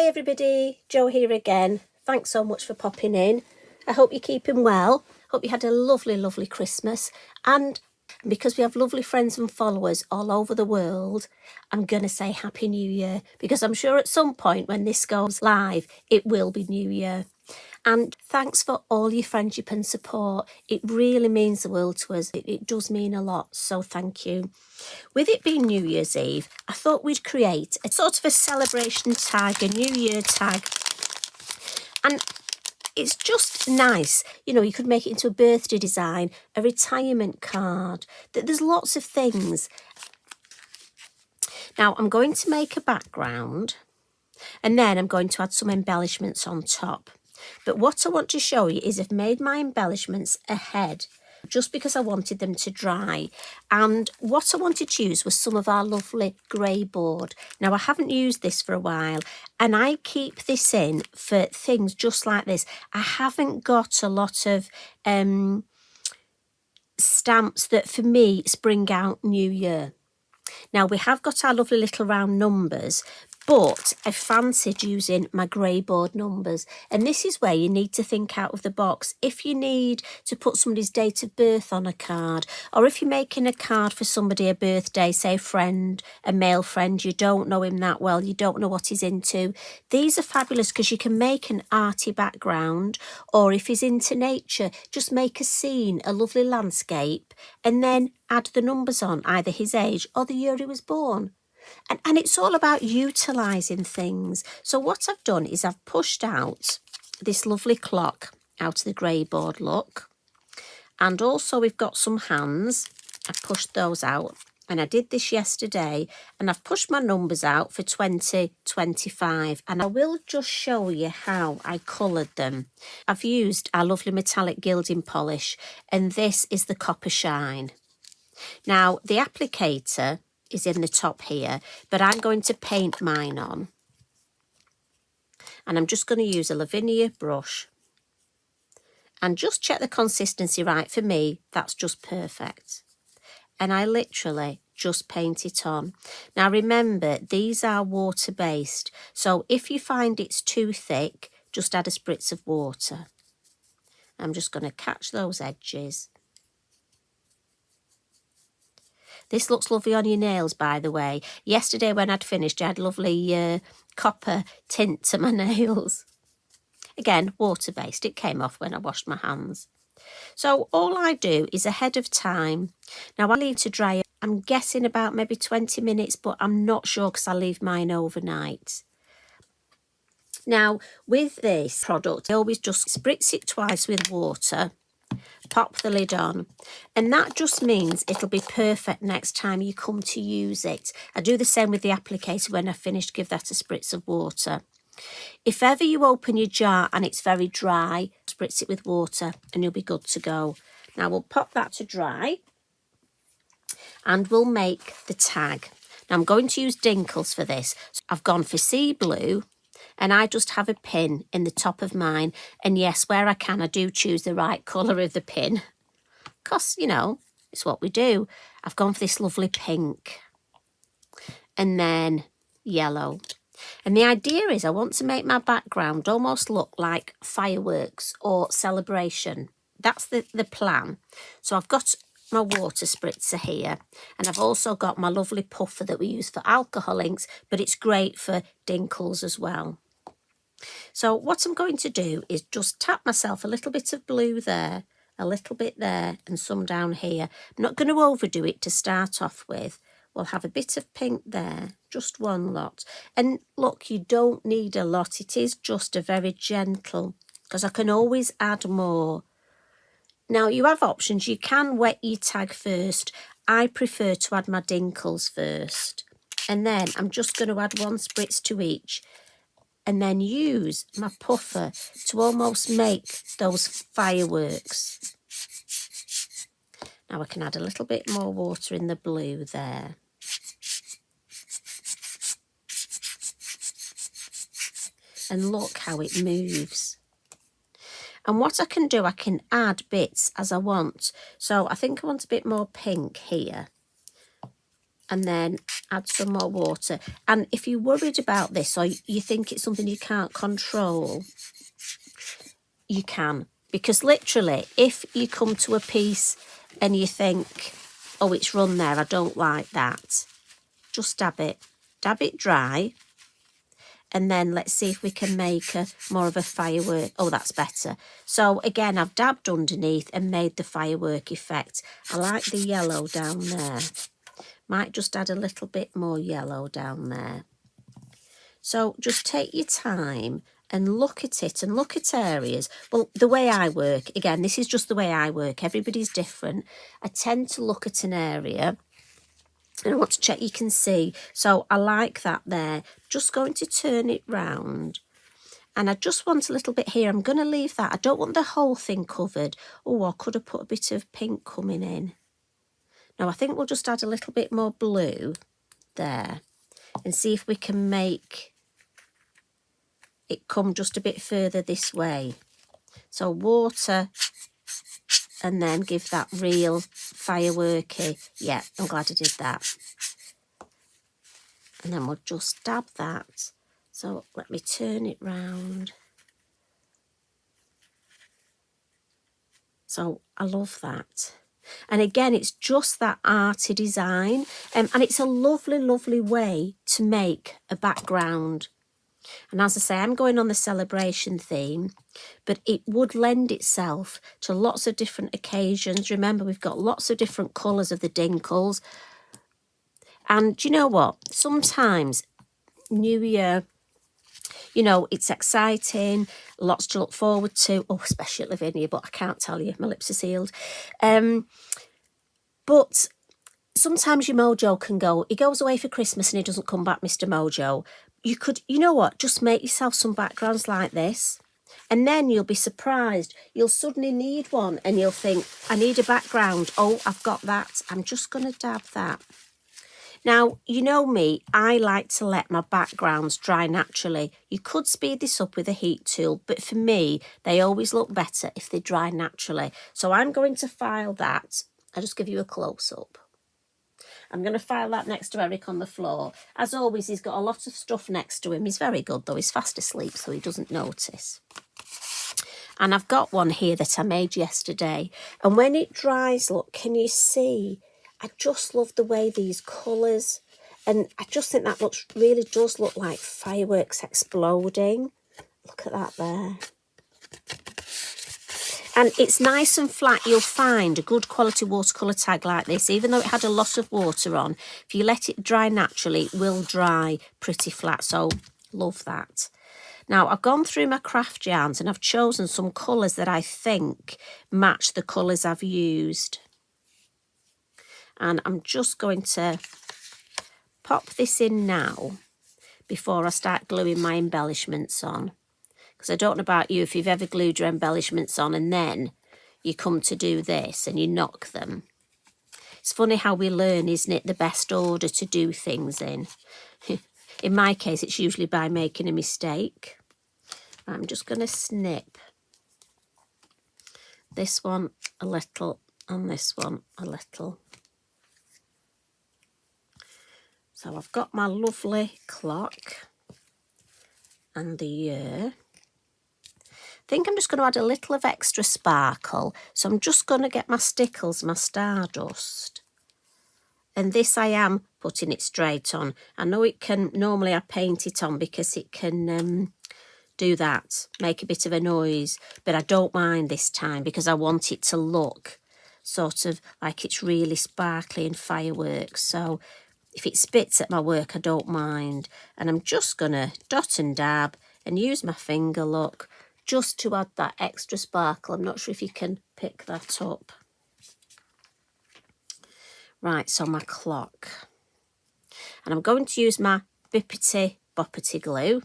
Hi everybody, Jo here again. Thanks so much for popping in. I hope you're keeping well. Hope you had a lovely Christmas. And because we have lovely friends and followers all over the world, I'm going to say Happy New Year, because I'm sure at some point when this goes live, it will be New Year. And thanks for all your friendship and support. It really means the world to us. It does mean a lot, so thank you. With it being New Year's Eve, I thought we'd create a sort of a celebration tag, a New Year tag. And it's just nice. You know, you could make it into a birthday design, a retirement card. There's lots of things. Now, I'm going to make a background and then I'm going to add some embellishments on top. But what I want to show you is I've made my embellishments ahead just because I wanted them to dry. And what I wanted to use was some of our lovely greyboard. Now, I haven't used this for a while and I keep this in for things just like this. I haven't got a lot of stamps that for me spring out New Year. Now, we have got our lovely little round numbers, but I fancied using my greyboard numbers. And this is where you need to think out of the box. If you need to put somebody's date of birth on a card, or if you're making a card for somebody, a birthday, say a friend, a male friend, you don't know him that well, you don't know what he's into, these are fabulous because you can make an arty background. Or if he's into nature, just make a scene, a lovely landscape, and then add the numbers on, either his age or the year he was born. And it's all about utilising things. So what I've done is I've pushed out this lovely clock out of the greyboard look. And also we've got some hands. I've pushed those out. And I did this yesterday. And I've pushed my numbers out for 2025. And I will just show you how I coloured them. I've used our lovely metallic gilding polish. And this is the copper shine. Now, the applicator is in the top here, but I'm going to paint mine on. And I'm just going to use a Lavinia brush. And just check the consistency right. For me, that's just perfect. And I literally just paint it on. Now, remember, these are water-based. So if you find it's too thick, just add a spritz of water. I'm just going to catch those edges. This looks lovely on your nails, by the way. Yesterday when I'd finished, I had lovely copper tint to my nails. Again, water-based. It came off when I washed my hands. So all I do is ahead of time. Now, I leave to dry, I'm guessing about maybe 20 minutes, but I'm not sure because I leave mine overnight. Now, with this product, I always just spritz it twice with water. Pop the lid on, and that just means it'll be perfect next time you come to use it. I do the same with the applicator. When I've finished, give that a spritz of water. If ever you open your jar and it's very dry, spritz it with water and you'll be good to go. Now we'll pop that to dry and we'll make the tag. Now I'm going to use Dinkles for this. So I've gone for sea blue. And I just have a pin in the top of mine. And yes, where I can, I do choose the right colour of the pin. Because, you know, it's what we do. I've gone for this lovely pink. And then yellow. And the idea is I want to make my background almost look like fireworks or celebration. That's the plan. So I've got my water spritzer here, and I've also got my lovely puffer that we use for alcohol inks, but it's great for Dinkles as well. So what I'm going to do is just tap myself a little bit of blue there, a little bit there, and some down here. I'm not going to overdo it to start off with. We'll have a bit of pink there, just one lot. And look, you don't need a lot. It is just a very gentle, because I can always add more. Now, you have options. You can wet your tag first. I prefer to add my Dinkles first. And then I'm just going to add one spritz to each. And then use my puffer to almost make those fireworks. Now I can add a little bit more water in the blue there. And look how it moves. And what I can do, I can add bits as I want. So I think I want a bit more pink here. and then add some more water. And if you're worried about this or you think it's something you can't control, you can. Because literally, if you come to a piece and you think, oh, it's run there, I don't like that, just dab it dry, and then let's see if we can make more of a firework. Oh, that's better. So again, I've dabbed underneath and made the firework effect. I like the yellow down there. Might just add a little bit more yellow down there. So just take your time and look at it and look at areas. Well, the way I work, again, this is just the way I work. Everybody's different. I tend to look at an area and I want to check you can see. So I like that there. Just going to turn it round. And I just want a little bit here. I'm going to leave that. I don't want the whole thing covered. Oh, I could have put a bit of pink coming in. No, I think we'll just add a little bit more blue there and see if we can make it come just a bit further this way. So water and then give that real fireworky. Yeah, I'm glad I did that. And then we'll just dab that. So let me turn it round. So I love that. And again, it's just that arty design. And it's a lovely, lovely way to make a background. And as I say, I'm going on the celebration theme, but it would lend itself to lots of different occasions. Remember, we've got lots of different colours of the Dinkles. And do you know what? Sometimes New Year, you know, it's exciting, lots to look forward to. Oh, especially at Lavinia, but I can't tell you, my lips are sealed. But sometimes your mojo can go. He goes away for Christmas and he doesn't come back, Mr. Mojo. You could, you know what, just make yourself some backgrounds like this. And then you'll be surprised. You'll suddenly need one and you'll think, I need a background. Oh, I've got that. I'm just going to dab that. Now, you know me, I like to let my backgrounds dry naturally. You could speed this up with a heat tool, but for me, they always look better if they dry naturally. So I'm going to file that. I'll just give you a close-up. I'm going to file that next to Eric on the floor. As always, he's got a lot of stuff next to him. He's very good, though. He's fast asleep, so he doesn't notice. And I've got one here that I made yesterday. And when it dries, look, can you see? I just love the way these colours. And I just think that really does look like fireworks exploding. Look at that there. And it's nice and flat. You'll find a good quality watercolour tag like this, even though it had a lot of water on, if you let it dry naturally, it will dry pretty flat. So love that. Now, I've gone through my craft yarns and I've chosen some colours that I think match the colours I've used. And I'm just going to pop this in now before I start gluing my embellishments on. Because I don't know about you, if you've ever glued your embellishments on and then you come to do this and you knock them. It's funny how we learn, isn't it, the best order to do things in. In my case, it's usually by making a mistake. I'm just going to snip this one a little and this one a little. So I've got my lovely clock and the year. I think I'm just going to add a little of extra sparkle. So I'm just going to get my Stickles, my Stardust. And this I am putting it straight on. I know it can, normally I paint it on because it can do that, make a bit of a noise. But I don't mind this time because I want it to look sort of like it's really sparkly and fireworks. So if it spits at my work, I don't mind. And I'm just going to dot and dab and use my finger, look, just to add that extra sparkle. I'm not sure if you can pick that up. Right, so my clock. And I'm going to use my Bippity Boppity glue.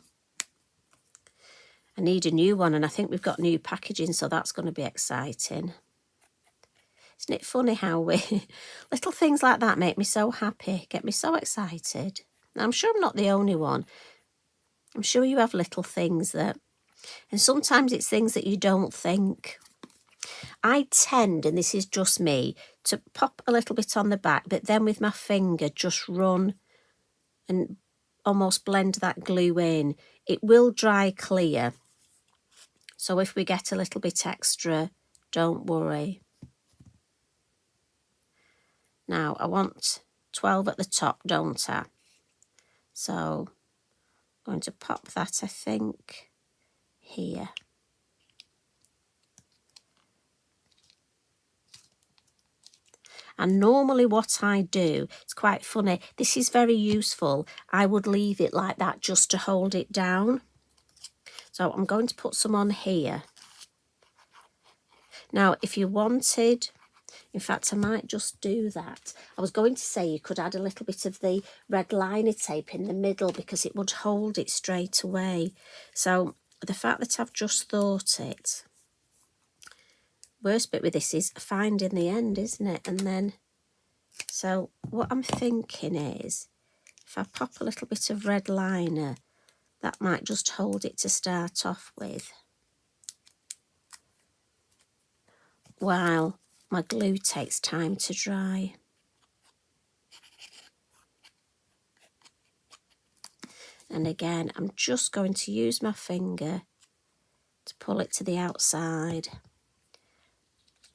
I need a new one, and I think we've got new packaging, so that's going to be exciting. Isn't it funny how little things like that make me so happy, get me so excited. Now, I'm sure I'm not the only one. I'm sure you have little things that, and sometimes it's things that you don't think. I tend, and this is just me, to pop a little bit on the back, but then with my finger just run and almost blend that glue in. It will dry clear, so if we get a little bit extra, don't worry. Now I want 12 at the top, don't I? So I'm going to pop that, I think, here. And normally what I do, it's quite funny, this is very useful. I would leave it like that just to hold it down. So I'm going to put some on here. Now, if you wanted, in fact, I might just do that. I was going to say you could add a little bit of the red liner tape in the middle because it would hold it straight away. So the fact that I've just thought it, worst bit with this is finding the end, isn't it? And then, so what I'm thinking is, if I pop a little bit of red liner, that might just hold it to start off with, while my glue takes time to dry. And again, I'm just going to use my finger to pull it to the outside.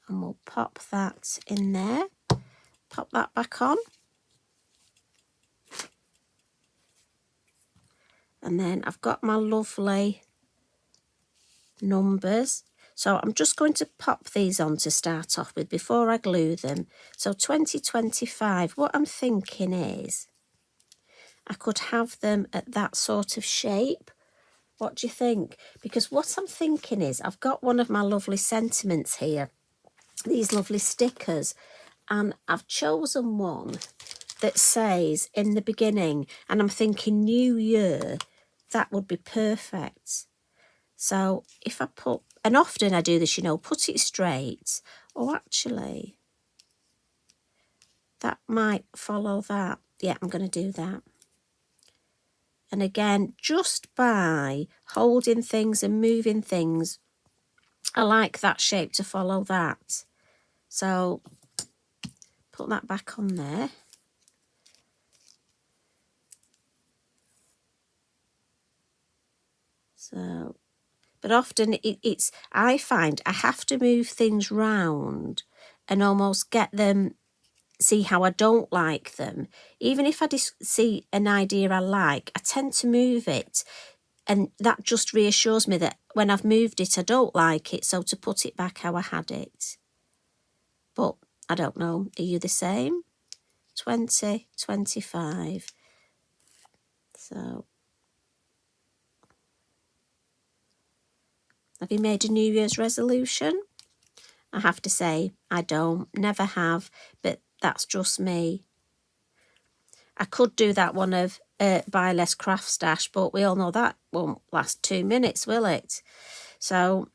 And we'll pop that in there, pop that back on. And then I've got my lovely numbers. So I'm just going to pop these on to start off with before I glue them. So 2025, what I'm thinking is I could have them at that sort of shape. What do you think? Because what I'm thinking is I've got one of my lovely sentiments here, these lovely stickers, and I've chosen one that says in the beginning, and I'm thinking New Year, that would be perfect. So if I put, and often I do this, you know, put it straight. Oh, actually, that might follow that. Yeah, I'm going to do that. And again, just by holding things and moving things, I like that shape to follow that. So put that back on there. So, but often it's, I find I have to move things round and almost get them, see how I don't like them. Even if I see an idea I like, I tend to move it. And that just reassures me that when I've moved it, I don't like it. So to put it back how I had it. But I don't know. Are you the same? 20, 25. So, have you made a New Year's resolution? I have to say, I don't, never have, but that's just me. I could do that one of buy less craft stash, but we all know that won't last 2 minutes, will it? So,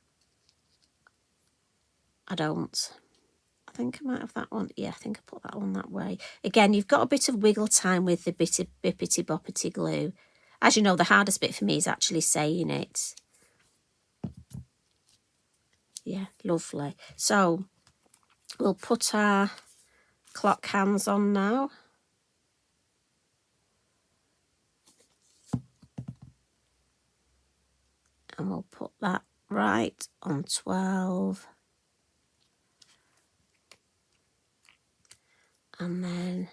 I don't. I think I might have that one. Yeah, I think I put that one that way. Again, you've got a bit of wiggle time with the bippity boppity glue. As you know, the hardest bit for me is actually saying it. Yeah, lovely. So we'll put our clock hands on now. And we'll put that right on 12. And then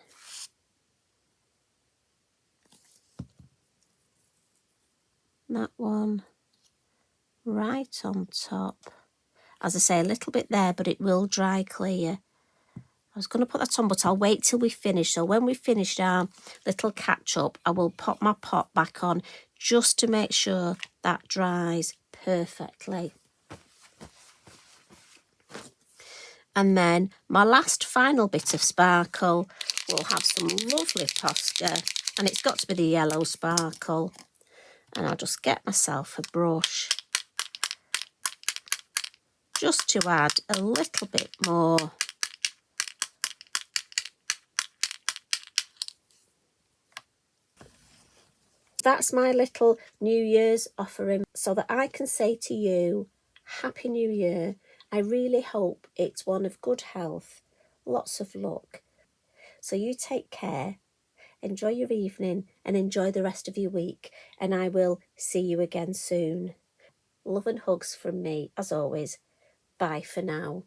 that one right on top. As I say, a little bit there, but it will dry clear. I was going to put that on, but I'll wait till we finish. So when we finished our little catch-up, I will pop my pot back on just to make sure that dries perfectly. And then my last final bit of sparkle will have some lovely Posca, and it's got to be the yellow sparkle. And I'll just get myself a brush just to add a little bit more. That's my little New Year's offering, so that I can say to you, Happy New Year. I really hope it's one of good health, lots of luck. So you take care, enjoy your evening and enjoy the rest of your week, and I will see you again soon. Love and hugs from me, as always. Bye for now.